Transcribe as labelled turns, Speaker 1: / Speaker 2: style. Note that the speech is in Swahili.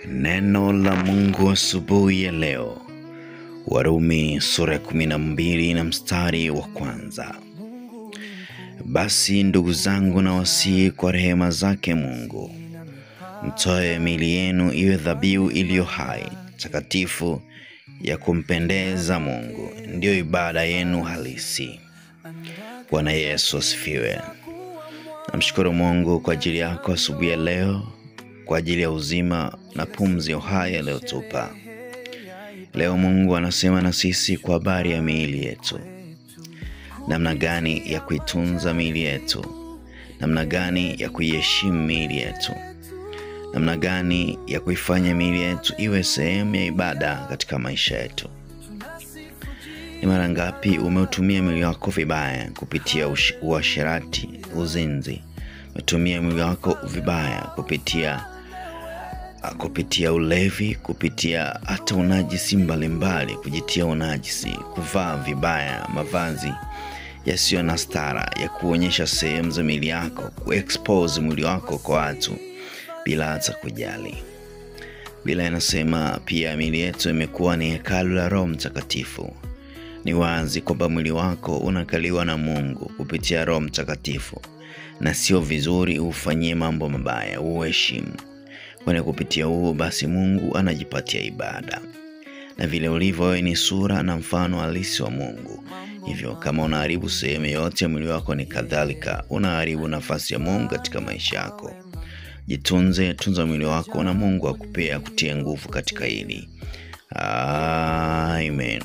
Speaker 1: Neno la Mungu asubuhi ya leo. Warumi sura ya 12 na mstari wa 1. Basi ndugu zangu, nawasihi kwa rehema zake Mungu, mtoe miili yenu iwe dhabihu iliyo hai, takatifu, ya kumpendeza Mungu, ndio ibada yenu halisi. Bwana Yesu asifiwe. Namshukuru Mungu kwa ajili yako asubuhi ya leo, kwa ajili ya uzima na pumzi ya uhai aliyotupa. Leo Mungu anasema na sisi kwa habari ya miili yetu. Namna gani ya kuitunza miili yetu, namna gani ya kuiheshimu miili yetu, namna gani ya kuifanya miili yetu iwe sehemu ya ibada katika maisha yetu. Ni mara ngapi umeutumia mwili wako vibaya kupitia uasherati, uzinzi? Umetumia mwili wako vibaya kupitia ulevi, kupitia hata unajisi mbalimbali, kujitia unajisi, kuvaa vibaya mavazi yasiyo na stara, ya kuonyesha sehemu za mwili yako, kuexpose mwili wako kwa watu bila hata kujali. Biblia inasema pia miili yetu imekuwa ni hekalu la Roho Mtakatifu. Ni wazi kwamba mwili wako unakaliwa na Mungu kupitia Roho Mtakatifu, na sio vizuri ufanyie mambo mabaya, uheshimu. Kwani kupitia huo basi Mungu anajipatia ibada. Na vile ulivyo wewe ni sura na mfano halisi wa Mungu. Hivyo kama unaharibu sehemu yote ya mwili wako, ni kadhalika unaharibu nafasi ya Mungu katika maisha yako. Jitunze, tunza mwili wako na Mungu akutie nguvu katika hili. Amen.